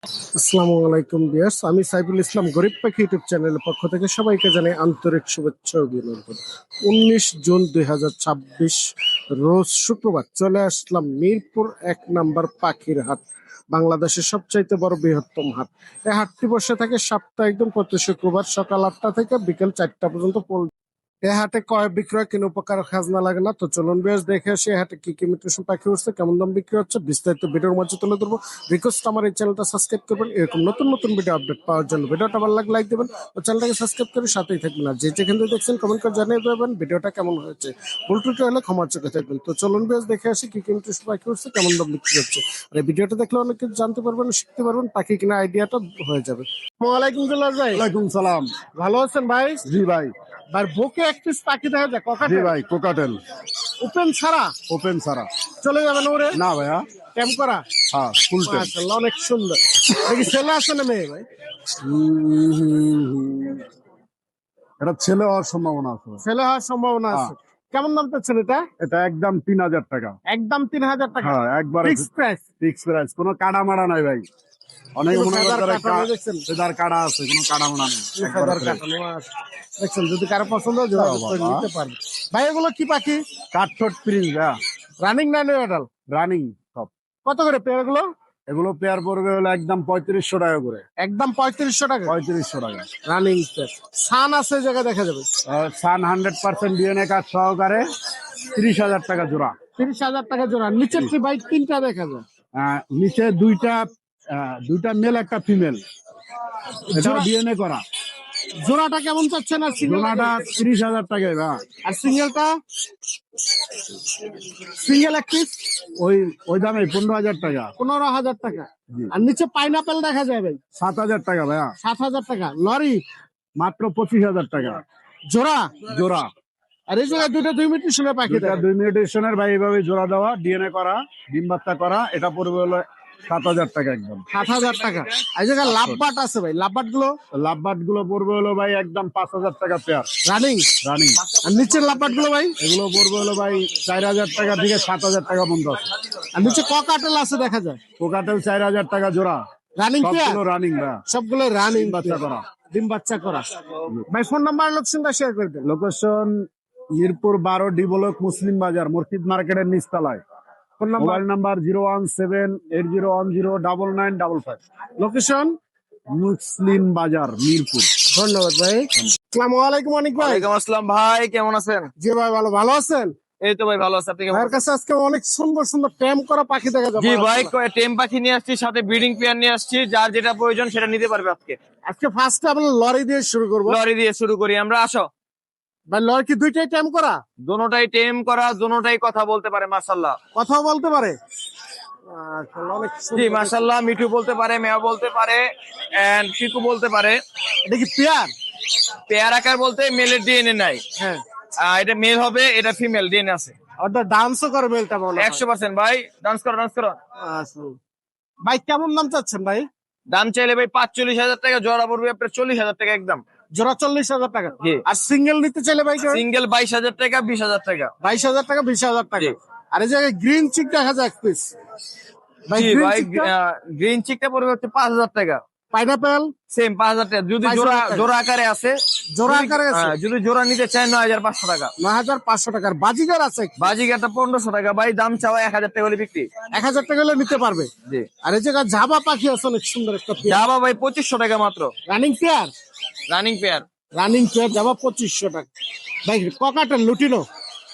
আসসালামু আলাইকুম ভিউয়ার্স, আমি সাইফুল ইসলাম গরিব পাখি ইউটিউব চ্যানেলের পক্ষ থেকে সবাইকে জানাই আন্তরিক শুভেচ্ছা ও অভিনন্দন। 19 জুন 2026 রোজ শুক্রবার চলে আসলাম মিরপুর 1 নম্বর পাখির হাট, বাংলাদেশের সবচাইতে বড় বৃহত্তম হাট। এই হাটটি বসে থাকে সপ্তাহে প্রতি শুক্রবার সকাল 8টা থেকে বিকেল 4টা পর্যন্ত। এ হাটে ক্রয় বিক্রয় কোনো প্রকার খাজনা লাগে না। তো চলুন বেশ দেখে আসি হাটে কি কি মিউটেশন পাখি উঠছে, কেমন দাম বিক্রি হচ্ছে, বিস্তারিত ভিডিওর মাঝে তুলে ধরবো। রিকোয়েস্ট আমার এই চ্যানেলটা সাবস্ক্রাইব করবেন এরকম নতুন নতুন ভিডিও আপডেট পাওয়ার জন্য। ভিডিওটা ভালো লাগলে লাইক দেবেন ও চ্যানেলটাকে সাবস্ক্রাইব করে সাথেই থাকবেন। আর যে যেখান থেকে দেখছেন কমেন্ট করে জানিয়ে দেবেন ভিডিওটা কেমন হয়েছে। ভুল ত্রুটি হলে ক্ষমার চোখে থাকবেন। তো চলুন বেশ দেখে আসি কি কি মিউটেশন পাখি উঠছে, কেমন দাম বিক্রি হচ্ছে। আর এই ভিডিওটা দেখলে অনেক কিছু জানতে পারবেন, শিখতে পারবেন, পাখি কিনা আইডিয়াটা হয়ে যাবে। ওয়ালাইকুম সালাম ভাই। ওয়ালাইকুম সালাম। ভালো আছেন ভাই? জি ভাই। আর বুকে এক পিস পাখি দেখা যায় জি ককাটেল ভাই, কোকাটেল ওপেন ছাড়া ওপেন সারা। চলে যাবেন ওরে না ভাইয়া, ক্যাম্প করা। হ্যাঁ ফুল টেল। মাশাআল্লাহ অনেক সুন্দর। দেখি ছেলে আছে না মেয়ে ভাই? এটা ছেলে হওয়ার সম্ভাবনা আছে। ছেলে হওয়ার সম্ভাবনা আছে। কেমন দাম চাচ্ছেন এটা? এটা একদম 3,000 টাকা। একদম 3,000 টাকা হ্যাঁ একবারে ফিক্স প্রাইস। ফিক্স প্রাইস, কোনো কাটা মারা নাই ভাই। অনেক কোনো মনে ফেদার করে কাটা নেই দেখছেন? ফেদার কাটা আছে, কোনো কাটা মারা নেই। ফেদার কাটানো আছে। দেখছেন, যদি কারো পছন্দ হয় যোগাযোগ করে বাবা। নিতে পারবে। ভাই এগুলো কি পাখি? কাঠঠোট প্রিন্স রানিং না নিউ অ্যাডাল্ট? রানিং সব। কত করে পেয়ার গুলো? এগুলো পেয়ার পড়বে হলো একদম 3500 টাকা করে। একদম 3500 টাকা 3500 টাকা। Running pair. সান আছে জায়গায় দেখা যাবে। সান 100% ডিএনএ কার্ড সহকারে 30,000 টাকা জোড়া। 30,000 টাকা জোড়া। নিচের কি ভাই তিনটা দেখা যায়? নিচে দুইটা মেল একটা ফিমেল, এটা জোড়া- ডিএনএ করা। জোড়াটা কেমন চাচ্ছেন? আর জোড়াটা 30,000 টাকায় বা আর সিঙ্গেলটা? সিঙ্গেল এক পিস ওই ওই দামে 15,000 টাকা। 15,000 টাকা। জি। আর নিচে পাইনাপেল দেখা যায় ভাই 7,000 টাকা ভাইয়া। 7,000 টাকা। লরি মাত্র 25,000 টাকা জোড়া। জোড়া। আর এই জায়গায় দুটো 2 মিনিটের পাখি দুইটা দেখা 2 মিউটেশনের ভাই এইভাবে জোড়া দেওয়া, ডিএনএ করা, ডিম বাচ্চা করা। এটা পড়বে হলো 7,000 টাকা একদম। 7,000 টাকা। আর এই জায়গায় লাভবাট আছে ভাই, লাভবাট গুলো লাভবাট গুলো পড়বে হলো ভাই একদম 5,000 টাকা পেয়ার রানিং। রানিং। আর নিচের লাভবাট গুলো ভাই? এগুলো পড়বে হলো ভাই 4,000 টাকা থেকে 7,000 টাকা পর্যন্ত আছে। আর নিচে ককাটেল আছে দেখা যায় কোকাটেল 4,000 টাকা জোড়া। Running pair. সবগুলো রানিং ভাইয়া, সবগুলো রানিং বাচ্চা করা। ডিম বাচ্চা করা। ভাই ফোন নাম্বার লোকেশনটা শেয়ার করে দেন। Location Mirpur 12 D block Muslim Bazar মসজিদ মার্কেটের নিচতলায়। Phone number. Mobile number 01780109955। Location Muslim Bazar Mirpur. ধন্যবাদ ভাই। আসসালামু আলাইকুম অনেক ভাই। ওয়ালাইকুম আসসালাম ভাই, কেমন আছেন? জি ভাই ভালো। ভালো আছেন? এই তো ভাই ভালো আছে, আপনি কেমন ভাইয়ের আছেন? কাছে আজকে অনেক সুন্দর সুন্দর ট্যাম করা পাখি দেখা যাবে। জি ভাই, টেম পাখি নিয়ে আসছি, সাথে ব্রিডিং পেয়ার নিয়ে আসছি, যার যেটা প্রয়োজন সেটা নিতে পারবে আজকে। আজকে ফার্স্টে আমরা লরি দিয়ে শুরু করবো। লরি দিয়ে শুরু করি আমরা, আসো। ভাই লরি কি দুইটাই ট্যাম করা? দোনোটাই টেম করা, দোনোটাই কথা বলতে পারে মাশাআল্লাহ। কথাও বলতে পারে? অনেক জি সুন্দর। মাশাআল্লাহ, মিঠু বলতে পারে, মেয়া বলতে পারে, এন্ড পিকু বলতে পারে। এটা কি পেয়ার? পেয়ার আকার বলতে মেলের ডিএনএ নাই। হ্যাঁ। এটা মেল হবে, এটা ফিমেল ডিএনএ আছে। অর্থাৎ ডান্সও করে মেলটা মনে হয়। 100% ভাই। ডান্স করো, ডান্স করো। আচ্ছা। ভাই কেমন দাম চাচ্ছেন ভাই? দাম চাইলে ভাই 45,000 টাকা, জোড়া পড়বে আপনার 40,000 টাকা একদম। জোড়া 40,000 টাকা। জি। আর সিঙ্গেল নিতে চাইলে ভাই সিঙ্গেল 22,000 টাকা, 20,000 টাকা। 22,000 টাকা 20,000 টাকা। জি। আর এই জায়গায় গ্রিন চিক দেখা যায় এক পিস। জি ভাই, গ্রিন চিকটা পড়বে হচ্ছে 5,000 টাকা। পাইনাপেল সেম 5,000 টাকা। যদি 5,000 টাকা। জোড়া আকারে আছে, জোড়া আকারে আছে। যদি জোড়া নিতে চায় 9,500 টাকা। 9,500 টাকার বাজিগার আছে। বাজিগারটা 1,500 টাকা ভাই, দাম চাওয়া 1,000 টাকা হলে বিক্রি। 1,000 টাকা হলে নিতে পারবে। জি। আর এই জায়গায় জাবা পাখি আছে অনেক সুন্দর একটা পেয়ার। জাবা ভাই 2,500 টাকা মাত্র। Running pair. Running pair. Running pair জাবা 2,500 টাকা। ভাই ককাটেল লুটিনো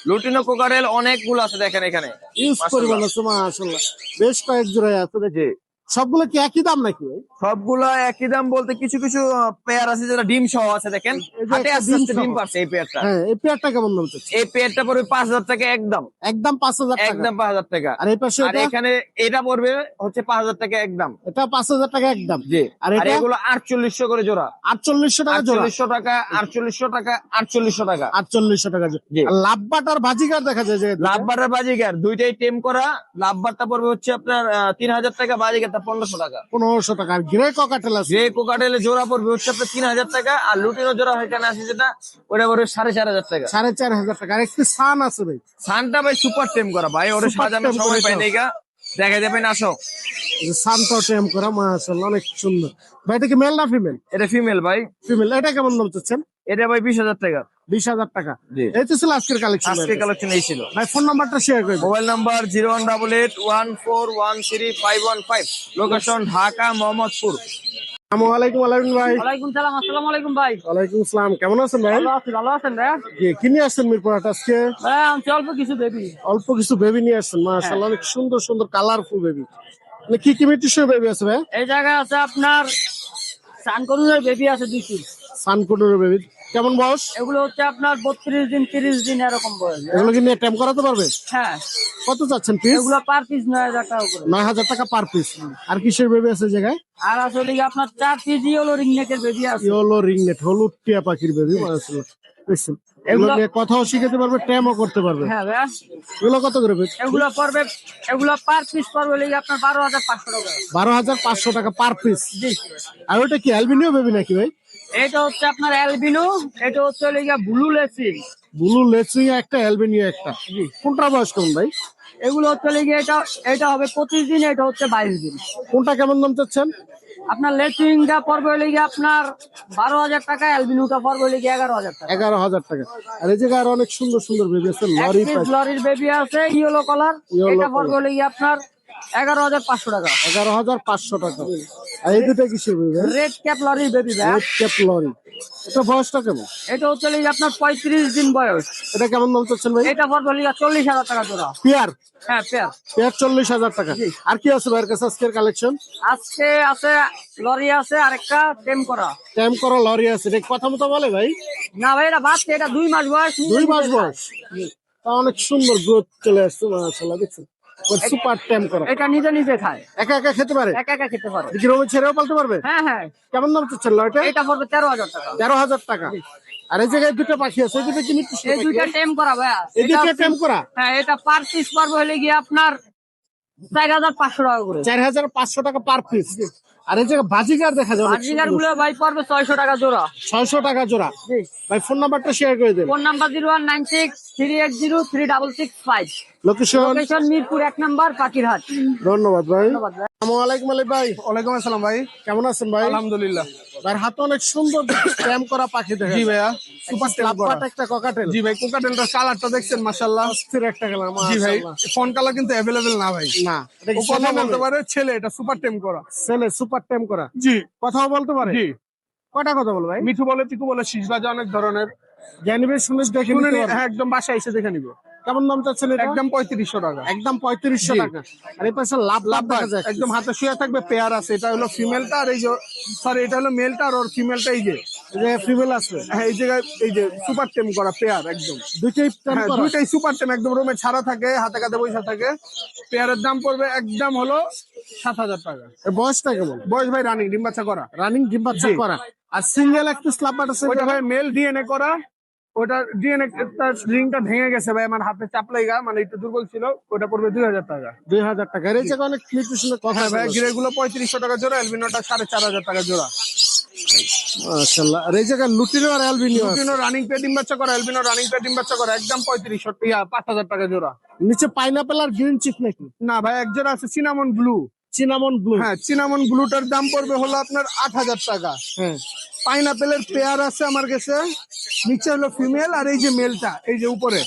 লুটিনো কোকারেল অনেকগুলো আছে দেখেন এখানে। ইউজ পরিমাণ আছে মাশাআল্লাহ। বেশ কয়েক জোড়ায় আছে দেখি। সবগুলো কি একই দাম নাকি ভাই? সবগুলা একই দাম বলতে কিছু কিছু পেয়ার আছে যেটা ডিম সহ আছে দেখেন। এই যে হাটে একটা আস্তে আস্তে ডিম ডিম সহ। পারছে এই পেয়ারটা। হ্যাঁ, এই পেয়ারটা কেমন দাম চাচ্ছে? এই পেয়ারটা পড়বে 5,000 টাকা একদম। একদম 5,000 টাকা। একদম 5,000 টাকা। আর এই পাশে আর এটা? এখানে এটা পড়বে হচ্ছে 5,000 টাকা একদম। এটা 5,000 টাকা একদম। জি। আর আর এটা এগুলো 4,800 করে জোড়া। 4,800 টাকা জোড়া। 4,800 টাকা, 4,800 টাকা, 4,800 টাকা। 4,800 টাকা জোড়া। জি। আর লাভবাট আর বাজিগার দেখা যায় যে লাভবারের বাজিগার দুইটাই টেম করা। লাভবারটা পড়বে হচ্ছে আপনার 3,000 টাকা, বাজিগারটা 1,500 টাকা। 1,500 টাকা। আর গ্রে ককাটেল আছে। গ্রে কোকাটেলে জোড়া পড়বে হচ্ছে আপনার 3,000 টাকা। আর লুটিনো জোড়া এখানে আছে যেটা, ওটা পড়বে 4,500 টাকা। 4,500 টাকা। আর একটি সান আছে ভাই। সানটা ভাই সুপার টেম করা ভাই, ওরে Super সাজানোর tame সময় করে পাই দাও। নাই গা। দেখা যাবেন, আসো। শান্ত টেম করা, মাশাআল্লাহ অনেক সুন্দর। ভাই এটা কি মেল না ফিমেল? এটা ফিমেল ভাই। ফিমেল। এটা কেমন দাম চাচ্ছেন? এটা ভাই 20,000 টাকা। 20,000 টাকা। জি। এই তো ছিল আজকের কালেকশন। আজকে কালেকশন এই ছিল। ভাই ফোন নাম্বারটা শেয়ার করে দিন। Mobile number 0188141355, location Dhaka Mohammadpur. আসসালামু আলাইকুম আলামিন ভাই। ওয়ালাইকুম সালাম। আসসালামু আলাইকুম ভাই। ওয়ালাইকুম আসসালাম, কেমন আছেন ভাই? ভালো আছেন ভাই? জি, কি নিয়ে আসছেন মিরপুর হাট আজকে? ভাই আমি অল্প কিছু বেবি। অল্প কিছু বেবি নিয়ে আসছেন, মাশাআল্লাহ অনেক সুন্দর সুন্দর কালারফুল বেবি। মানে কি কি মিটিশো বেবি আছে ভাই? এই জায়গায় আছে আপনার সানকনুরের বেবি আছে 2 পিস। সানকুনুর বেবি কেমন বয়স? এগুলো হচ্ছে আপনার 32 দিন 30 দিন এরকম বয়স। এগুলো কি নিয়ে টেম করাতে পারবে? হ্যাঁ, কত চাচ্ছেন পিস? এগুলো পার পিস 9,000 টাকা করে। 9,000 টাকা পার পিস। আর কিসের বেবি আছে এই জায়গায়? আর আসলে কি আপনার 4 পিস ইয়েলো রিংনেকের বেবি আছে। ইয়েলো রিংনেট, হলুদ টিয়া পাখির বেবি, মাশাআল্লাহ। বুঝছেন? এগুলো এগুলো- নিয়ে কথাও শিখাতে পারবে, টেমও করতে পারবে। হ্যাঁ ভাই, এগুলো কত করে পিস? এগুলো পড়বে, এগুলো পার পিস পড়বে লিগে আপনার 12,500 টাকা। 12,500 টাকা পার পিস। জি। আর ওটা কি অ্যালবিনিও বেবি নাকি ভাই? এটা হচ্ছে আপনার অ্যালবিনো, এটা হচ্ছে লিগে ব্লু লেসিন। ব্লু লেসিং একটা, অ্যালবিনিও একটা। জি। কোনটা বয়স কেমন ভাই? এগুলো হচ্ছে লিগে এটা এটা হবে 25 দিন, এটা হচ্ছে 22 দিন। কোনটা কেমন দাম চাচ্ছেন? আপনার লেসিংটা পড়বে লিগে আপনার 12,000 টাকা, অ্যালবিনোটা পড়বে লিগে 11,000 টাকা। 11,000 টাকা। আর এই জায়গায় আরো অনেক সুন্দর সুন্দর বেবি আছে, এক লরি পিস পাখি। লরির বেবি আছে ইয়েলো কালার, Yellow এটা color। পড়বে লিগে আপনার 11,500 টাকা। 11,500 টাকা। আর এই দুটা কিসের বেবি? রেড ক্যাপ লরির বেবি ভাই, রেড ক্যাপ লরি। এটা বয়সটা কেমন? এটা হচ্ছে লিগে আপনার 35 দিন বয়স। এটা কেমন দাম চাচ্ছেন ভাই? এটা পড়বে লিগে 40,000 টাকা জোড়া। পেয়ার? হ্যাঁ পেয়ার। পেয়ার 40,000 টাকা। জি। আর কি আছে ভাইয়ের কাছে আজকের কালেকশন? আজকে আছে লরি আছে আর একটা টেম করা। টাইম করা লরি আছে, এটা কথা মতো বলে ভাই? না ভাই এটা বাচ্চা, এটা 2 মাস বয়স। 2 মাস বয়স। তা অনেক সুন্দর গ্রোথ চলে আসছে, মাশাআল্লাহ দেখছেন। সুপার টাইম করা। এটা নিজে নিজে খায়, একা একা খেতে পারে? একা একা খেতে পারে। দেখি রোমে ছেড়েও পালতে পারবে? হ্যাঁ হ্যাঁ, কেমন দাম চাচ্ছেন লরিটা? এটা পড়বে 13,000 টাকা। 13,000 টাকা। আর এই জায়গায় দুটো পাখি আছে, এই দুটো কি নির্দিষ্ট এই পাখি? দুইটা টেম করা ভাইয়া। এই দুটো টাইম করা? হ্যাঁ, এটা পার পিস পড়বে হলে গিয়ে আপনার 4,500 টাকা করে। 4,500 টাকা পার পিস। আর এই জায়গায় বাজিগার দেখা যায় অনেক বাজিগার সুন্দর। গুলো ভাই পড়বে 600 টাকা জোড়া। 600 টাকা জোড়া। জি। ভাই ফোন নাম্বারটা শেয়ার করে দেন। Phone number 019638036665। Location? Location Mirpur 1 number Pakhirhat. ধন্যবাদ ভাই। ধন্যবাদ ভাই। আসসালামু আলাইকুম আলী ভাই, ওয়ালাইকুম আসসালাম ভাই। কেমন আছেন ভাই? আলহামদুলিল্লাহ। ভাই হাতে অনেক সুন্দর স্ট্যাম্প করা পাখি দেখা জি যায়। ভাইয়া, সুপার টেম করা। লাভবাট একটা ককাটেল। জি ভাই, কোকাটেলটার কালারটা দেখছেন মাশাআল্লাহ। অস্থির একটা কালার, জি ভাই, মাশাআল্লাহ। ফোন কালার কিন্তু অ্যাভেলেবেল না ভাই। না, এটা ও কি কথা ছেলে বলতে বলতে পারে, ছেলে, এটা সুপার টেম করা। ছেলে সুপার টাইম করা, জি কথাও বলতে পারে? জি। কয়টা কথা বল ভাই? মিঠু বলে, পিকু বলে, শীষ বাজে অনেক ধরনের। জানিবে শুনে দেখে শুনে নিতে নি- পারবে। হ্যাঁ, একদম বাসায় এসে দেখে নিব। কেমন দাম চাচ্ছেন এটা? একদম 3500 টাকা। একদম 3500 জি। টাকা। আর এই পাশে লাভ লাভ লাভবার্ড দেখা যায় একদম হাতে শুয়ে থাকবে, পেয়ার আছে। এটা হলো ফিমেলটা, আর এই যে সরি, এটা হলো মেলটা, আর ওর ফিমেলটা এই যে যে ফিমেল আছে, হ্যাঁ, এই জায়গায় এই যে সুপার টেম করা পেয়ার একদম। দুইটাই টাইম হ্যাঁ, করা। দুইটাই সুপার টেম, একদম রুমে ছাড়া থাকে, হাতে কাতে বৈশা থাকে। পেয়ারের দাম পড়বে একদম হলো 7,000 টাকা। এর বয়সটা কেমন? বয়স ভাই রানিং, ডিম বাচ্চা করা। রানিং ডিম বাচ্চা জি। করা। আর সিঙ্গেল একটা স্ল্যাব বাট আছে, ওইটা ভাই মেল ডিএনএ করা। ওটা ডিএনএ তার রিংটা ভেঙে গেছে ভাই, আমার হাতে চাপ লাগা, মানে একটু দুর্বল ছিল। ওটা পড়বে 2,000 টাকা। 2,000 টাকা। আর এই জায়গায় অনেক নিউট্রিশনের কথা হ্যাঁ ভাই, আছে। গিরে গুলো 3500 টাকা জোড়া, এলবিনোটা 4,500 টাকা জোড়া। মাশাআল্লাহ। আর এই জায়গায় লুটিনো আর অ্যালবিনিও আছে। লুটিনো রানিং পে ডিম বাচ্চা করা, এলবিনো রানিং পে ডিম বাচ্চা করা, একদম 5,000 টাকা জোড়া। নিচে পাইনাপেল আর গ্রিন চিক নাকি? না ভাই, এক জোড়া আছে সিনামন ব্লু। Cinnamon blue. হ্যাঁ, সিনামন ব্লুটার দাম পড়বে হলো আপনার 8,000 টাকা। হ্যাঁ। পাইনাপেলের পেয়ার আছে আমার কাছে, নিচে হলো ফিমেল, আর এই যে মেলটা এই যে উপরে।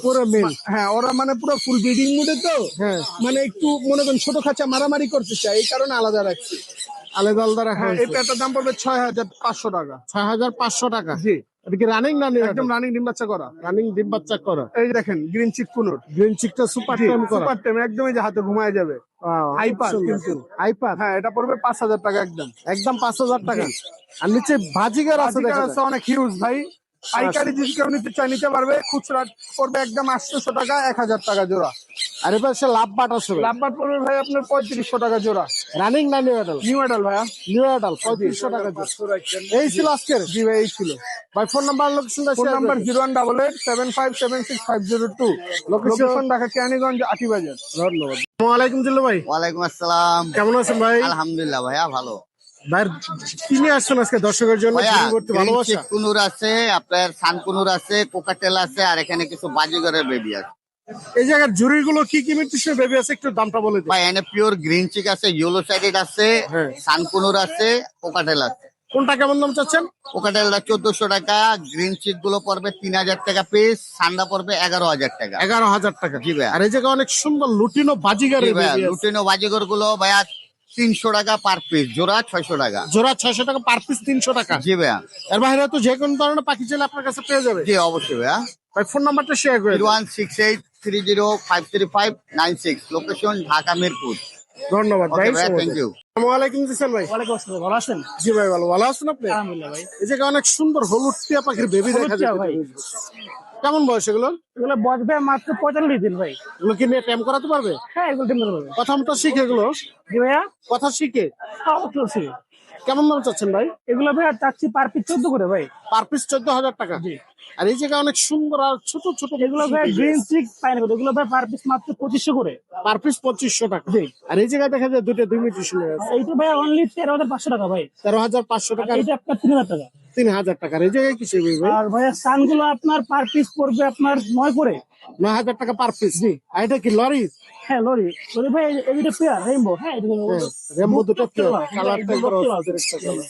পুরো মেল। হ্যাঁ, ওরা মানে পুরো ফুল ব্রিডিং মুডে তো। হ্যাঁ। মানে একটু মনে করেন ছোট খাঁচা মারামারি করতে চাই, এই কারণে আলাদা রাখছি। আলাদা আলাদা রাখা হ্যাঁ, এই হয়েছে। পেয়ারটার দাম পড়বে 6,500 টাকা। 6,500 টাকা। জি। এটা কি রানিং না নিউ? একদম রানিং ডিম বাচ্চা করা। রানিং ডিম বাচ্চা করা। এই যে দেখেন গ্রিন চিক কুনুর। গ্রিন চিকটা সুপার টাইম করা। সুপার টেম, একদম এই যে হাতে ঘুমায় যাবে। হাইপার কিন্তু। হাইপার। হ্যাঁ, এটা পড়বে 5,000 টাকা একদম। একদম 5,000 টাকা। আর নিচে বাজিগার আছে দেখা আছে যায়। অনেক হিউজ ভাই। পাইকারি যদি কেউ নিতে চায় নিতে পারবে, খুচরা পড়বে একদম 800 টাকা, 1,000 টাকা জোড়া। আর এবার সে লাভ বাট আছে ভাই। লাভবার পড়বে ভাই আপনার 3500 টাকা জোড়া। রানিং না নিউ অ্যাডাল? নিউ এডাল ভাইয়া। নিউ অ্যাডাল 3500 টাকা জোড়া। এই ছিল আজকের। জি ভাই, এই ছিল। ভাই ফোন নাম্বার লোকেশনটা ফোন শেয়ার নাম্বার করুন। 01887576 502। লোকেশন ঢাকা কেরানীগঞ্জ আটিবাজার। ধন্যবাদ। আসসালামু আলাইকুম জিল্লু ভাই, ওয়ালাইকুম আসসালাম। কেমন আছেন ভাই? আলহামদুলিল্লাহ ভাইয়া, ভালো। ভাই কি নিয়ে আসছেন আজকে দর্শকের জন্য? ভাইয়া, শুরু করতে ভালোবাসা। গ্রিন চিক কুনুর আছে, আপনার সান কুনুর আছে, কোকাটেল আছে, আর এখানে কিছু বাজিগরের বেবি আছে। এই জায়গার জুড়িগুলো কি কি মিউটেশন বেবি আছে একটু দামটা বলে দিন। ভাই এনে পিওর গ্রিন চিক আছে, ইয়েলো সাইডেড আছে, হ্যাঁ। সানকুনুর আছে, কোকাটেল আছে। কোনটা কেমন দাম চাচ্ছেন? কোকাটেলটা 1400 টাকা, গ্রিন চিক গুলো পড়বে 3000 টাকা পিস, সান্ডা পড়বে 11,000 টাকা। 11,000 টাকা। জি ভাইয়া। আর এই জায়গায় অনেক সুন্দর লুটিনো বাজিগারের ভাইয়া বেবি আছে। লুটিনো বাজিগর গুলো ভাইয়া 300 টাকা পার পিস, জোড়া 600 টাকা। জোড়া 600 টাকা, পার পিস 300 টাকা। জি ভাইয়া। এর বাইরে তো যে কোনো ধরনের পাখি চাইলে আপনার কাছে পেয়ে যাবে। জি অবশ্যই ভাইয়া। ভাই ফোন নাম্বারটা শেয়ার করে দিন। 016830535596, লোকেশন ঢাকা মিরপুর। ধন্যবাদ ভাই। ওকে ভাইয়া, থ্যাংক ইউ। আসসালামু আলাইকুম জিসান ভাই। ওয়ালাইকুম আসসালাম, ভালো আছেন? জি ভাই ভালো। ভালো আছেন আপনি? আলহামদুলিল্লাহ ভাই। এই জায়গায় অনেক সুন্দর হলুদ টিয়া পাখির বেবি দেখা হলুদ টিয়া যায় ভাই। কেমন বয়স এগুলো? এগুলো বসবে মাত্র 45 দিন ভাই। এগুলো কি নিয়ে টাইম করাতে পারবে? হ্যাঁ, এগুলো টিম করবে। কথা মতো শিখে এগুলো জি ভাইয়া, কথা শিখে অবশ্যই। কেমন দাম চাচ্ছেন ভাই? এগুলো ভাইয়া চাচ্ছি পার পিস 14 করে ভাই। পার পিস 14,000 টাকা। জি। আর এই জায়গায় অনেক সুন্দর আর ছোট ছোট এগুলো ভাই গ্রিন চিক পাইনাপল, এগুলো ভাই পার পিস মাত্র 2500 করে। পার পিস 2500 টাকা। জি। আর এই জায়গায় দেখা যায় দুটো দুই মিউটেশন আছে। এইটা ভাই অনলি 13,500 টাকা ভাই। 13,500 টাকা। এইটা আপনার 3,000 টাকা। 3,000 টাকা। আর এই জায়গায় কি সেবি ভাই? আর ভাইয়া সানগুলো আপনার পার পিস পড়বে আপনার 9 করে। 9,000 টাকা পার পিস। জি। আর এটা কি লরি? হ্যাঁ, লরি ভাই, এইটা পেয়ার রেইনবো। হ্যাঁ, রেমবো দুটো কালারটা কালারটা একবার অস্থির একটা কালার।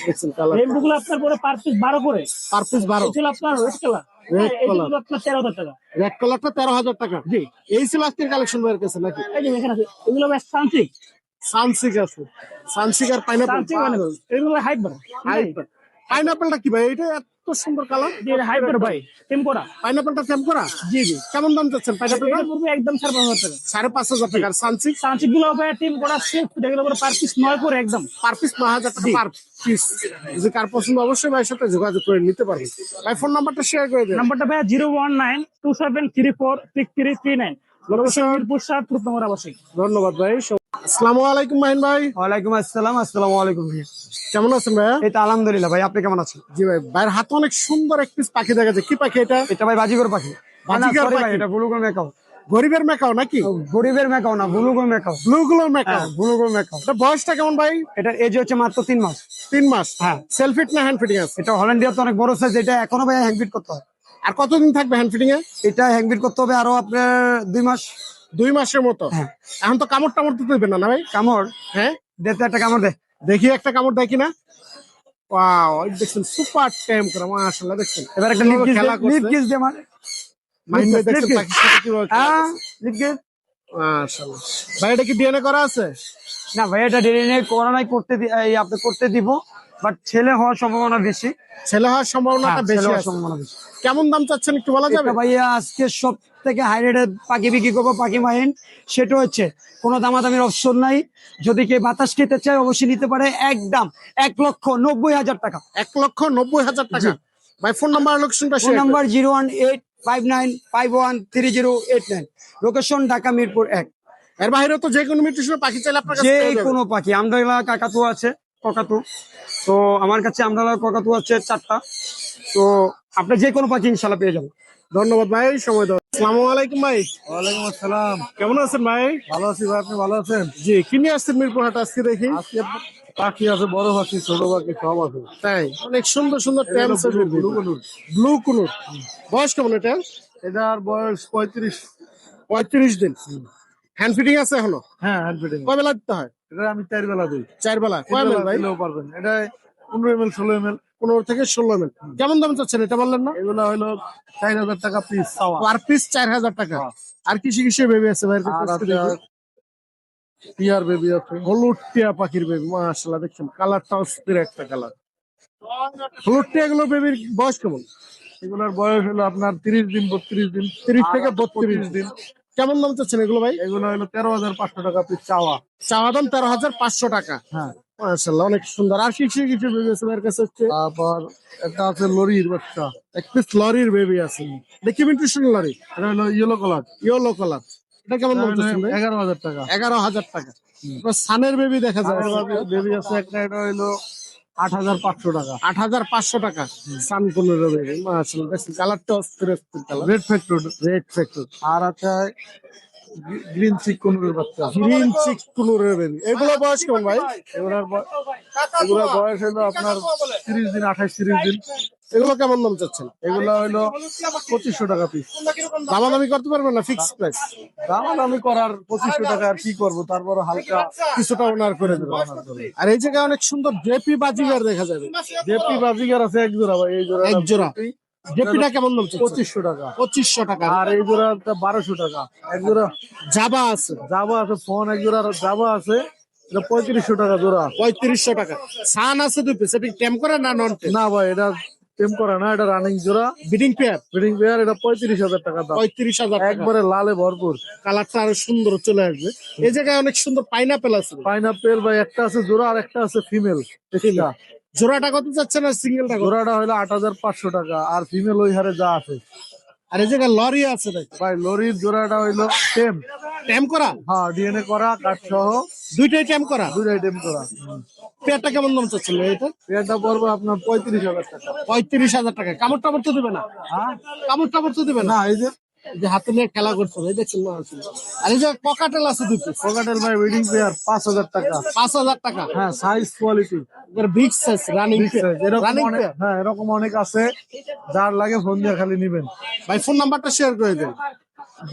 দেখছেন কালার রেইনবো গুলো আপনার পরে পার পিস 12 করে। Per piece 12। ছিল আপনার রেড কালার। Red color। এইগুলো আপনার 13,000 টাকা। রেড কালারটা 13,000 টাকা। জি। এই ছিল আজকের কালেকশন বের কাছে নাকি? এই যে এখানে আছে, এগুলো ভাই সানচিক। সানসিক আছে। সানসিক আর পাইনাপল। সানচিক মানে এগুলো হাইপার। পাইনাপলটা কি ভাই? এটা এত সুন্দর কালার। জি, এটা হাইপার ভাই, টিম করা। পাইনাপলটা কেমন করা? জি জি। কেমন দাম চাচ্ছেন পাইনাপলটা? এটা পড়বে একদম 5,500 টাকা। 5,500 টাকা। আর সানসিক সানচিক গুলো ভাই টিম করা সেফ, এগুলো করে পার পিস 9 করে একদম। পার পিস 9,000 টাকা পার পিস। যদি কার পছন্দ অবশ্যই ভাইয়ের সাথে যোগাযোগ করে নিতে পারবেন। ভাই ফোন নাম্বারটা শেয়ার করে দেন। নাম্বারটা ভাই 01927346339। লোকেশন মিরপুর 7 রূপনগর আবাসিক। ধন্যবাদ ভাই। আসসালামু আলাইকুম মাহিন ভাই। ওয়ালাইকুম আসসালাম। আসসালামু আলাইকুম ভাইয়া। কেমন আছেন ভাইয়া? এই তো আলহামদুলিল্লাহ ভাই, আপনি কেমন আছেন? জি ভাই। ভাইয়ের হাতে অনেক সুন্দর এক পিস পাখি দেখা যায়। কি পাখি এটা? এটা ভাই বাজিগর পাখি। বাজিগর Sorry ভাই, পাখি? এটা বুলুগর মেকাও। গরিবের মেকাও নাকি? গরিবের মেকাও না, বুলুগর মেকাও। ব্লু গুলোর মেকাও। বুলুগর মেকাও। এটা বয়সটা কেমন ভাই? এটার এজ হচ্ছে মাত্র 3 মাস। 3 মাস। হ্যাঁ। সেলফ ফিট না হ্যান্ড ফিটিং আছে? এটা হল্যান্ডিয়ার তো অনেক বড় সাইজ, এটা এখনো ভাই হ্যাংবিট করতে হয়। আর কতদিন থাকবে হ্যান্ড ফিটিং এ? এটা হ্যাংবিট করতে হবে আরো আপনার 2 মাস। 2 মাসের মতো। হ্যাঁ। এখন তো কামড় টামড় তো দেবেন না ভাই? কামড় হ্যাঁ, দে তো, একটা কামড় দে। দেখি একটা কামড় দেয় কিনা। ওয়াও, দেখছেন সুপার টাইম করা মাশাআল্লাহ। দেখছেন এবার একটা লিপ কিভাবে কিস খেলা দে, লিপ করছে। কিস দে মানে। মাহিন ভাই দেখছেন লিপ কিস। পাখির সাথে কিভাবে খেলা হ্যাঁ, করছে। Lip kiss. মাশাআল্লাহ। ভাই এটা কি ডিএনএ করা আছে? না ভাই, এটা ডিএনএ করা নাই, আপনি করতে দিব, বাট ছেলে হওয়ার সম্ভাবনা বেশি। ছেলে হওয়ার সম্ভাবনাটা হ্যাঁ, ছেলে বেশি হওয়ার আছে। সম্ভাবনা বেশি। কেমন দাম চাচ্ছেন একটু বলা যাবে? এটা ভাইয়া আজকে সব থেকে হাই রেটের পাখি বিক্রি করবো পাখি মাহিন। সেটা হচ্ছে কোনো দামাদামির অপশন নাই। যদি কেউ বাতাস খেতে চায় অবশ্যই নিতে পারে। একদম 1,90,000 টাকা। 1,90,000 টাকা। ভাই ফোন নাম্বার লোকেশনটা phone share number 01859513089, location Dhaka Mirpur 1। এর বাইরে তো যে কোনো মিউটেশনের পাখি চাইলে আপনার কাছে যে পেয়ে যাবেন। কোনো পাখি, আমদালা কাকাতু আছে, ককাতু। তো আমার কাছে আমদালা ককাতু আছে 4টা। তো আপনি যে কোনো পাখি ইনশাল্লাহ পেয়ে যাবেন। ধন্যবাদ ভাই, সময় দাও। আসসালামু আলাইকুম ভাই। ওয়ালাইকুম আসসালাম। কেমন আছেন ভাই? ভালো আছি ভাই, আপনি ভালো আছেন? জি, কি নিয়ে আসছেন মিরপুর হাট আজকে দেখি? আজকে পাখি আছে, বড় পাখি, ছোট পাখি সব আছে। তাই অনেক সুন্দর সুন্দর ট্যামস আছে। ব্লু কুনুর। বয়স কেমন এটা? এটার বয়স 35 দিন। হ্যান্ড ফিটিং আছে এখনো? হ্যাঁ, হ্যান্ড ফিডিং। কয় বেলা দিতে হয়? এটা আমি 4 বেলা দিই। 4 বেলা। কয় ml ভাই? দিলেও পারবেন। এটা 15 ml 16 ml। 15 থেকে 16 ml। কেমন দাম চাচ্ছেন এটা বললেন না? এগুলো হলো 4,000 টাকা পিস। পার পিস 4,000 টাকা। আর কিসে কিসে বেবি আছে ভাই? টিয়ার বেবি আছে। হলুদ টিয়া পাখির বেবি মাশাআল্লাহ। দেখছেন কালারটা অস্থির একটা কালার। হলুদ টিয়া গুলো বেবির বয়স কেমন? এগুলোর বয়স হলো আপনার 30 দিন 32 দিন। 30 থেকে 32 দিন। কেমন দাম চাচ্ছেন এগুলো ভাই? এগুলো হলো 13,500 টাকা পিস চাওয়া। চাওয়া দাম 13,500 টাকা। হ্যাঁ। মাশাআল্লাহ অনেক সুন্দর। আর কিসে কিসে বেবি আছে ভাইয়ের কাছে? হচ্ছে তারপর একটা আছে লরির বাচ্চা। এক পিস লরির বেবি আছে। দেখি মিউটেশন লরি। এটা হলো ইয়েলো কালার। Yellow colour. এটা কেমন দাম চাচ্ছেন ভাই? 11,000 টাকা। 11,000 টাকা। সানের বেবি দেখা যায়। বেবি আছে একটা, এটা হলো 8,500 টাকা। 8,500 টাকা। সান কোনের বেবি মাশাআল্লাহ। দেখছেন কালারটা অস্থির অস্থির colour. Red factor. Red factor. আর আছে গ্রিন চিক কোনুরের বাচ্চা। গ্রিন চিক কুনুরের বেবি। এগুলো বয়স কেমন ভাই? এগুলোর বয়স হলো আপনার 30 দিন 28-30 দিন। এগুলো কেমন দাম চাচ্ছেন? এগুলো হলো 2500 টাকা পিস। দামাদামি করতে পারবেন না, ফিক্স প্রাইস? দামাদামি করার 2500 টাকা আর কি করবো, তারপর হালকা কিছুটা ওনার করে দেবো। আর এই জায়গায় অনেক সুন্দর জেপি বাজিগার দেখা যাবে। জেপি বাজিগার আছে এক জোড়া ভাই, এই জোড়া এক জোড়া জেপিটা কেমন দাম চাচ্ছেন? 2500 টাকা। 2500 টাকা। আর এই জোড়া 1200 টাকা এক জোড়া। জাবা আছে, জাবা আছে, ফোন এক জোড়া জাবা আছে, এটা 3500 টাকা জোড়া। 3500 টাকা। সান আছে 2 পিস, এটা টেম করে না নন টেম? না ভাই, এটা টেম করা না, এটা রানিং জোড়া, বিডিং পেয়ার। Feeding pair. এটা 35,000 টাকা দাম। 35,000 টাকা। একবারে লালে ভরপুর। কালারটা আরো সুন্দর চলে আসবে। এই জায়গায় অনেক সুন্দর পাইনাপেল আছে। পাইনাপেল ভাই একটা আছে জোড়া, আর একটা আছে ফিমেল। জোড়াটা কত চাচ্ছেন আর সিঙ্গেলটা কত? জোড়াটা হলো 8500 টাকা, আর ফিমেল ওই হারে যা আছে। আর এই জায়গায় লরি আছে নাকি? ভাই লরির জোড়াটা হইলো টেম। টেম করা? হ্যাঁ, ডিএনএ করা, কাঠ সহ দুইটাই টেম করা। দুইটা আইটেম করা। পেয়ারটা কেমন দাম চাচ্ছিল এটা? এটা পড়বে আপনার 35,000 টাকা। 35,000 টাকা। কামড় টামড় তো দেবে না? হ্যাঁ কামড় টামড় তো দেবে না? না, এই যে এই যে হাতে নিয়ে খেলা করছে, এই দেখছেন না আসলে। আর এই যে ককাটেল আছে 2 পিস। পকেটেল ভাই উইডিং পেয়ার 5000 টাকা। 5,000 টাকা। হ্যাঁ, size quality big size running এরকম রানিং অনেক, হ্যাঁ এরকম অনেক আছে, যার লাগে ফোন দিয়ে খালি নিবেন। ভাই ফোন নাম্বারটা শেয়ার করে দেন।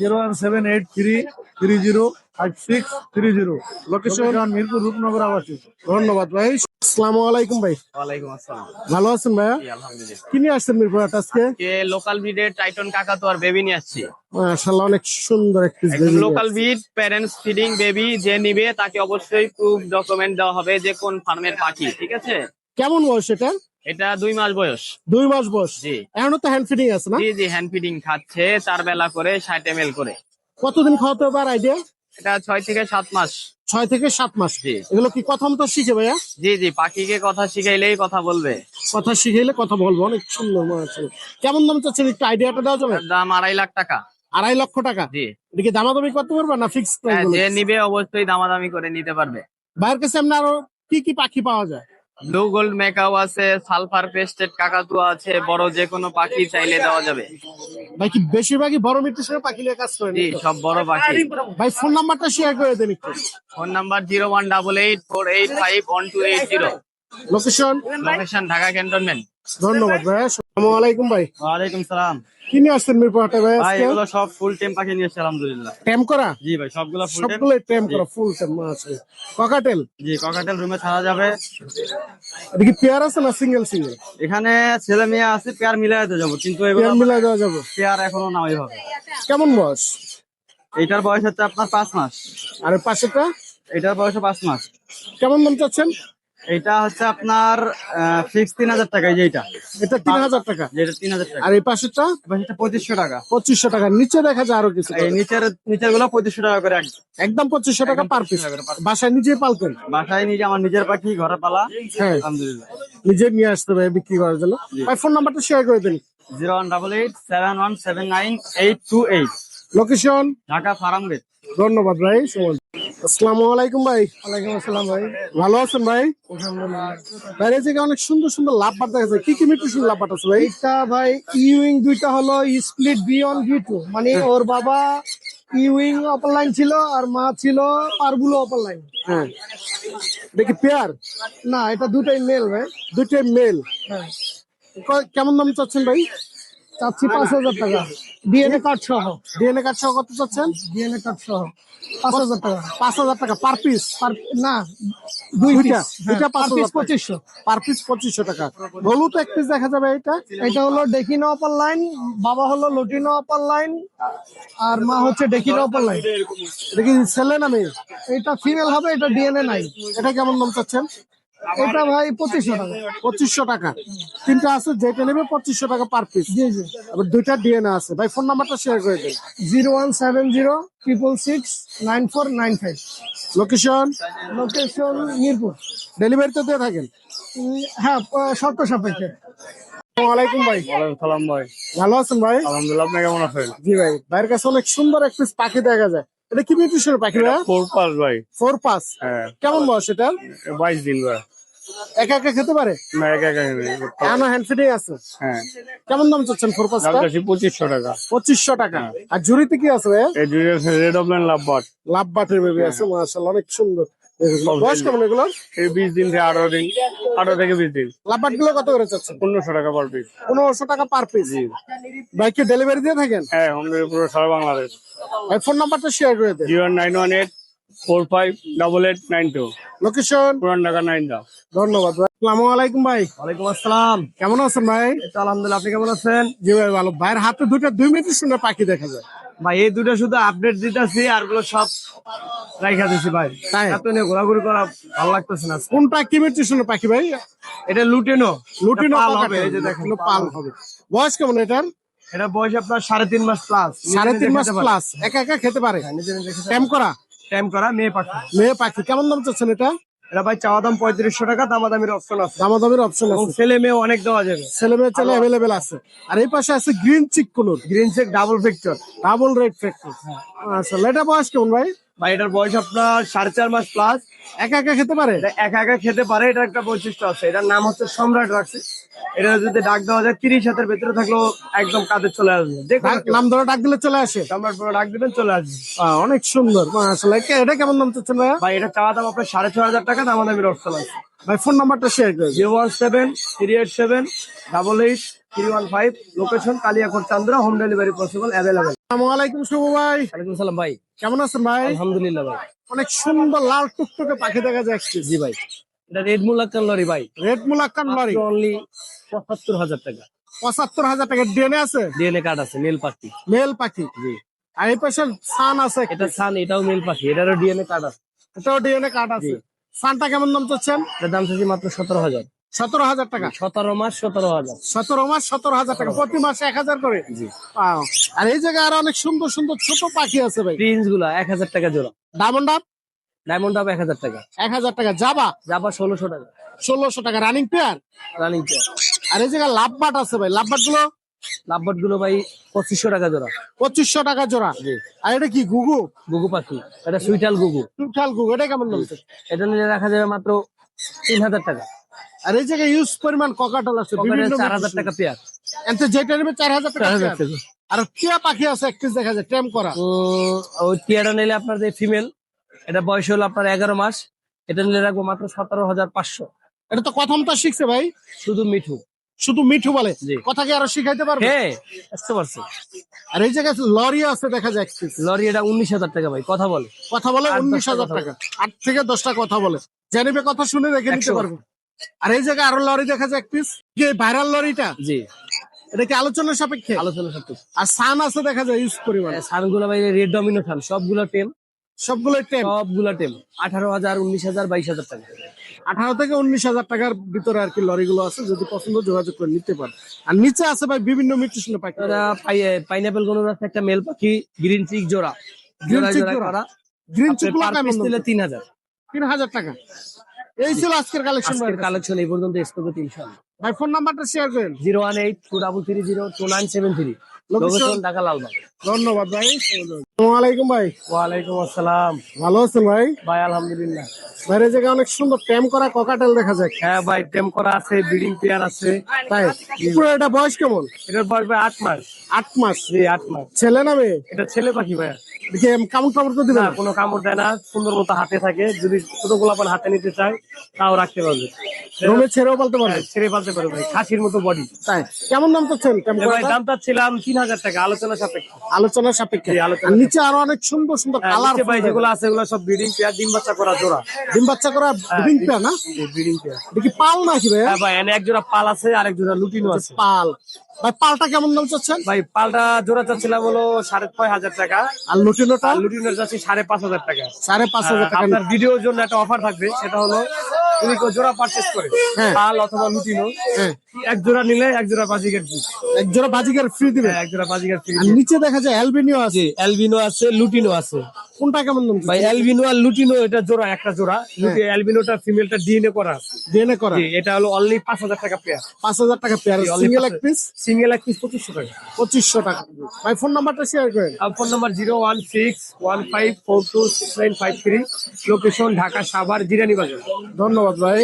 01783305630। লোকেশন মিরপুর রূপনগর আবাসিক। ধন্যবাদ ভাই। আসসালামু আলাইকুম ভাই। ওয়ালাইকুম আসসালাম। ভালো আছেন ভাইয়া? জি, আলহামদুলিল্লাহ। কি নিয়ে আসছেন মিরপুর হাট আজকে? কে লোকাল ব্রিডের টাইটন কাকাতো আর বেবি নিয়ে আসছি। মাশাআল্লাহ অনেক সুন্দর একটি একদম local breed, parents feeding baby. যে নিবে তাকে অবশ্যই প্রুফ ডকুমেন্ট দেওয়া হবে যে কোন ফার্মের পাখি, ঠিক আছে? কেমন বয়স এটা? এটা 2 মাস বয়স। 2 মাস বয়স। জি এখনো তো হ্যান্ড ফিডিং আছে না? জি জি, হ্যান্ড ফিডিং খাচ্ছে 4 বেলা করে 60 ml করে। কতদিন খাওয়াতে হবে আর আইডিয়া? এটা 6 থেকে 7 মাস। 6 থেকে 7 মাস। জি এগুলো কি কথা মতো শিখে ভাইয়া? জি জি, পাখিকে কথা শিখাইলেই কথা বলবে। কথা শিখাইলে কথা বলবো। অনেক সুন্দর মাশাআল্লাহ। কেমন দাম চাচ্ছেন একটু আইডিয়াটা দেওয়া যাবে? এর দাম 2.5 লাখ টাকা। 2.5 লক্ষ টাকা। জি এদিকে দামাদামি করতে পারবে না ফিক্স প্রাইস? হ্যাঁ, যে নিবে অবশ্যই দামাদামি করে নিতে পারবে। ভাইয়ের কাছে এমনি আরো কি কি পাখি পাওয়া যায়? ব্লু গোল্ড মেকাও আছে, সালফার পেস্টেড কাকাতুয়া আছে, বড় যে কোনো পাখি চাইলে দেওয়া যাবে। ভাই কি বেশিরভাগই বড় মিটের সঙ্গে পাখি নিয়ে কাজ করেন? জি, সব বড় পাখি। ভাই ফোন নাম্বারটা শেয়ার করে দেন একটু। Phone number 01884851280। Location? Location Dhaka cantonment. ধন্যবাদ ভাই। আসসালামু আলাইকুম ভাই। ওয়ালাইকুম সালাম। কি নিয়ে আসছেন মিরপুর হাটে ভাই ভাই আজকে? এগুলো সব ফুল টেম পাখি নিয়ে এসেছি আলহামদুলিল্লাহ। টেম করা? জি ভাই, সবগুলো ফুল টেম। সবগুলো টেম করা, ফুল টেম আছে। ককাটেল? জি, ককাটেল রুমে ছাড়া যাবে। এদিকে পেয়ার আছে না সিঙ্গেল সিঙ্গেল? এখানে ছেলে মেয়ে আছে, পেয়ার মিলাইতে যাবো, কিন্তু এগুলো পেয়ার মিলাই দেওয়া যাবে। পেয়ার এখনো না ওইভাবে। কেমন বয়স? এইটার বয়স হচ্ছে আপনার 5 মাস। আর এর পাশেটা? এটার বয়স 5 মাস। কেমন দাম চাচ্ছেন? এটা হচ্ছে আপনার ফিক্স 3000 টাকা। এই যে এটা এটা 3,000 টাকা। যেটা 3000 টাকা। আর এই পাশেরটা? এবার এটা 2500 টাকা। 2500 টাকা। নিচে দেখা যায় আরো কিছু। এই নিচের গুলো 2500 টাকা করে একদম। একদম 2500 টাকা পার পিস। বাসায় নিজেই পালতেন? বাসায় নিজে, আমার নিজের পাখি, ঘরে পালা। হ্যাঁ, আলহামদুলিল্লাহ। নিজে নিয়ে আসতে হবে বিক্রি করার জন্য। ভাই ফোন নাম্বারটা শেয়ার করে দিন। 01887179828। লোকেশন? ঢাকা ফার্ম গেট। ধন্যবাদ ভাই। আসসালামু আলাইকুম ভাই। ওয়ালাইকুম আসসালাম ভাই। ভালো আছেন ভাই? আলহামদুলিল্লাহ। ভাই এই জায়গায় অনেক সুন্দর সুন্দর লাভবাট দেখা যায়। কি কি মিউটেশন লাভবাট আছে ভাই? এটা ভাই ইউইং দুইটা হলো স্প্লিট বিয়ন্ড ভি2, মানে ওর বাবা ইউইং অপার লাইন ছিল আর মা ছিল পারবুলো অপার লাইন। হ্যাঁ, দেখি পেয়ার? না, এটা দুটাই মেল ভাই। দুইটাই মেল। হ্যাঁ, কেমন দাম চাচ্ছেন ভাই? চাচ্ছি 5,000 টাকা ডিএনএ কার্ড সহ। ডিএনএ কার্ড সহ কত চাচ্ছেন? ডিএনএ কার্ড সহ 5,000 টাকা। 5,000 টাকা পার পিস? না, দুই দুইটা? পিস। দুইটা পার 5,000 পিস 2500। পার পিস 2500 টাকা। হলুদ এক পিস দেখা যাবে এটা? এটা হলো ডেকিনো অপার লাইন, বাবা হলো লটিনো অপার লাইন, আর মা হচ্ছে ডেকিনো অপার লাইন। দেখি ছেলে না মেয়ে? এটা ফিমেল হবে, এটা ডিএনএ নাই। এটা কেমন দাম চাচ্ছেন? এটা ভাই 2500 টাকা। 2500 টাকা। তিনটা আছে, যেটা নেবে 2500 টাকা পার পিস। জি জি। আবার দুইটা ডিএনএ আছে। ভাই ফোন নাম্বারটা শেয়ার করে দেন। 01706669495। লোকেশন? লোকেশন মিরপুর। ডেলিভারি তো দিয়ে থাকেন? হ্যাঁ, শর্ত সাপেক্ষে। আসসালামু আলাইকুম ভাই। সালাম ভাই। ভালো আছেন ভাই? আলহামদুলিল্লাহ, আপনি কেমন আছেন? জি ভাই, ভাইয়ের কাছে অনেক সুন্দর এক পিস পাখি দেখা যায়। এটা কি মিউটেশনের পাখি ভাইয়া? 4 ভাই। 4 হ্যাঁ, কেমন বয়স এটা? 22 দিন ভাই। একা একা খেতে পারে? না, একা একা কেন হ্যান্ড ফিডিং আছে? হ্যাঁ, কেমন দাম চাচ্ছেন 4 দাম চাচ্ছি 2500 টাকা। 2500 টাকা। আর ঝুড়িতে কি আছে ভাইয়া? এই দুই red opaline lovebird. লাভ বাটের বেবি আছে, মাশাআল্লাহ অনেক সুন্দর। বয়স কেমন এগুলো? এই 20 দিন থেকে 18 দিন, 18 থেকে 20 দিন। লাভবাট গুলো কত করে চাচ্ছেন? 1500 টাকা পার পিস। 1500 টাকা পার পিস। ভাই কি ডেলিভারি দিয়ে থাকেন? হ্যাঁ, হোম ডেলিভারি পুরো সারা বাংলাদেশ। ভাই ফোন নাম্বারটা শেয়ার করে দেন। 0918 458892, লোকেশন পুরান ঢাকা 9 ধন্যবাদ ভাই। আসসালামু আলাইকুম ভাই, ওয়ালাইকুম আসসালাম। কেমন আছেন ভাই? তো আলহামদুলিল্লাহ, আপনি কেমন আছেন? জি ভাই ভালো। ভাইয়ের হাতে 2 মিনিটের শুনে পাখি দেখা যায়। ভাই এই দুটো শুধু আপডেট দিতেছি, আর গুলো সব রাইখা দিছি ভাই। তাই? এত নিয়ে ঘোরাঘুরি করা ভালো লাগতেছে না। কোনটা কি মিনিটের শুনে পাখি ভাই? এটা লুটেনো, লুটিনো পাল পাল হবে, এই যে দেখেন পাল হবে। বয়স কেমন এটার? এটা বয়স আপনার 3.5 মাস প্লাস। 3.5 মাস প্লাস। একা একা খেতে পারে? টাইম করা টাইম করা মেয়ে পাখি। মেয়ে পাখি। কেমন দাম চাচ্ছেন এটা? এটা ভাই চাওয়া দাম 3500 টাকা, দামাদামির অপশন আছে দামাদামির অপশন এবং আছে, ছেলে মেয়ে অনেক দেওয়া যাবে। ছেলে মেয়ে চাইলে অ্যাভেলেবেল আছে। আর এই পাশে আছে green cheek conure, green cheek double ফিক্সচার। Double red factor. আচ্ছা, এটা বয়স কেমন ভাই? ভাই এটার বয়স আপনার 4.5 মাস প্লাস। একা একা খেতে পারে? এটা একা একা খেতে পারে, এটা একটা বৈশিষ্ট্য আছে। এটার নাম হচ্ছে সম্রাট রাখছে। এটা যদি ডাক দেওয়া যায় 30 হাতের ভেতরে থাকলেও একদম কাজে চলে আসবে। দেখুন নাম ধরে ডাক দিলে চলে আসে? সম্রাট পুরো ডাক দিবেন চলে আসবে। অনেক সুন্দর মাশাআল্লাহ। এটা কেমন দাম চাচ্ছেন ভাইয়া? ভাই এটা চাওয়া দাম আপনার 6500 টাকা, দামাদামির অপশন আছে। ভাই ফোন নাম্বারটা শেয়ার করে দিন। 017 387 88815। Location Kaliakair Chandra, home delivery possible, available. আসসালামু আলাইকুম শুভ ভাই, ওয়ালাইকুম সালাম ভাই। কেমন আছেন ভাই? আলহামদুলিল্লাহ ভাই। অনেক সুন্দর লাল টুকটুকে পাখি দেখা যাচ্ছে। জি ভাই, এটা রেড মুলাক্কান লরি ভাই। Red মুলাক্কান lorry. অনলি 75000 টাকা। 75,000 টাকা। ডিএনএ আছে? ডিএনএ কার্ড আছে, মেল পাখি। মেল পাখি। জি। আর এই পাশে সান আছে একটা। এটা সান, এটাও মেল পাখি, এটারও ডিএনএ কার্ড আছে। এটাও ডিএনএ কার্ড আছে। সানটা কেমন দাম চাচ্ছেন? এটার দাম চাচ্ছি মাত্র 17000। 17,000 টাকা। 17 মাস 17000। 17 মাস 17,000 টাকা, প্রতি মাসে 1,000 করে। জি। Wow. আর এই জায়গায় আরো অনেক সুন্দর সুন্দর ছোট পাখি আছে ভাই। প্রিন্স গুলা 1000 টাকা জোড়া। ডায়মন্ড আপ ডায়মন্ড আপ 1000 টাকা। 1,000 টাকা। জাবা জাবা 1600 টাকা 1,600 টাকা। Running pair. Running pair. আর এই জায়গায় লাভবাট আছে ভাই। লাভবাট গুলো লাভবার্ড গুলো ভাই 2500 টাকা জোড়া। 2500 টাকা জোড়া। জি। আর এটা কি গুগু? গুগু পাখি, এটা সুইটাল গুগু। টুটাল গুগু। এটা কেমন দাম চাচ্ছেন? এটা নিলে রাখা যাবে মাত্র 3000 টাকা। আর এই জায়গায় ইউজ পরিমাণ ককাটাল আছে বিভিন্ন। 4000 টাকা পেয়ার। এনতে যেটা নেবে 4,000 টাকা 4000 পেয়ার। টাকা। আর টিয়া পাখি আছে একটি দেখা যায় টেম করা। ওই টিয়াটা নিলে আপনার যে ফিমেল, এটা বয়স হলো আপনার 11 মাস। এটা নিলে রাখবো মাত্র 17,500। এটা তো কথা মতো শিখছে ভাই, শুধু মিঠু। শুধু মিঠু বলে। জি। কথা কি আরো শিখাইতে পারবে? হ্যাঁ 100%। আর এই জায়গায় লরি আছে দেখা যায় একটি। লরি এটা 19,000 টাকা ভাই, কথা বলে। কথা বলে 8-10 19,000 টাকা। 8 থেকে 10টা কথা বলে। জানিবে কথা শুনে দেখে নিতে 100। পারবো। আর এই জায়গায় আরো লরি দেখা যায় এক পিস। যে ভাইরাল লরিটা, জি, এটা কি আলোচনার সাপেক্ষে? আলোচনা সাপেক্ষে। আর সান আছে দেখা যায় ইউজ পরিমাণ। সানগুলো ভাই রেড ডমিনো খান, সবগুলো টেম। সবগুলো টেম। সবগুলো টেম। 18,000, 19,000, 22,000 টাকা। 18 থেকে 19,000 টাকার ভিতরে আর কি লরি গুলো আছে। যদি পছন্দ যোগাযোগ করে নিতে পারে। আর নিচে আছে ভাই বিভিন্ন মিউটেশন পাখি। পাইনাপেল গুলো আছে, একটা মেল পাখি, গ্রিন চিক জোড়া। গ্রিন চিক জোড়া জোড়া। করা। গ্রিন চিক গুলো পার কেমন পিস দাম? নিলে 3000। 3,000 টাকা। এই ছিল আজকের কালেকশন। আজকের কালেকশন এই পর্যন্ত, স্টকে 300। ভাই ফোন নাম্বারটা শেয়ার করেন। 018-233-02973। লোকেশন ঢাকা লালবাগ। ধন্যবাদ ভাই। আসসালামু আলাইকুম ভাই, ওয়ালাইকুম আসসালাম। ভালো আছেন ভাই? ভাই আলহামদুলিল্লাহ। বাইরে জায়গায় অনেক সুন্দর টেম করা ককাটেল দেখা যায়। হ্যাঁ ভাই, টেম করা আছে, ব্রিডিং পেয়ার আছে। তাই? পুরো এটা বয়স কেমন? এটার বয়স ভাই 8 মাস। 8 মাস। জি 8 মাস। ছেলে না মেয়ে? এটা ছেলে পাখি ভাই। দেখি কামড় টামড় তো দিবে না, না? কোনো কামড় দেয় না, সুন্দর মতো হাতে থাকে। যদি ছোট গোলাপান হাতে নিতে চায় তাও রাখতে পারবে। রোমে ছেড়েও বলতে পারবে? ছেড়ে পালতে পারবে ভাই, খাসির মতো বডি। তাই? কেমন দাম চাচ্ছেন টেম ভাই করাটা? দাম চাচ্ছিলাম 3000 টাকা, আলোচনা সাপেক্ষে। আলোচনার সাপেক্ষে। জি, আলোচনা আর নিচে আরো অনেক সুন্দর সুন্দর কালার নিচে ভাই যেগুলো আছে এগুলো সব ব্রিডিং পেয়ার, ডিম বাচ্চা করা জোড়া। ডিম বাচ্চা করা ব্রিডিং পেয়ার না? Breeding pair. দেখি পাল নাকি ভাই? হ্যাঁ ভাই, এনে এক জোড়া পাল আছে, আরেক জোড়া লুটিনো আছে। পাল। ভাই পালটা কেমন দাম চাচ্ছেন? ভাই পালটা জোড়া চাচ্ছিলাম হলো 6500 টাকা, আর লুটিনোটা? আর লুটিনোর যাচ্ছে 5500 টাকা। 5,500 টাকা। আপনার ভিডিওর জন্য একটা অফার থাকবে, সেটা হলো যদি কেউ জোড়া পারচেস করে, হ্যাঁ। পাল অথবা লুটিনো, হ্যাঁ। এক জোড়া নিলে এক জোড়া বাজিকের ফ্রি। এক জোড়া বাজিকার ফ্রি দিবে। এক জোড়া বাজিকের ফ্রি। আর নিচে দেখা যায় অ্যালবিনিও আছে। অ্যালবিনো আছে, লুটিনো আছে। কোনটা কেমন দাম? ভাই অ্যালবিনো আর লুটিনো এটা জোড়া, একটা জোড়া। অ্যালবিনোটা ফিমেলটা ডিএনএ করা আছে। ডিএনএ করা। জি, এটা হলো অনলি 5000 টাকা পেয়ার। 5,000 টাকা পেয়ার। only সিঙ্গেল এক 5,000 পিস সিঙ্গেল এক পিস 2500 টাকা। 2500 টাকা। ভাই ফোন নাম্বারটা শেয়ার করেন। আর phone number 01615426953। Location Dhaka Savar Zirani Bazar. ধন্যবাদ ভাই।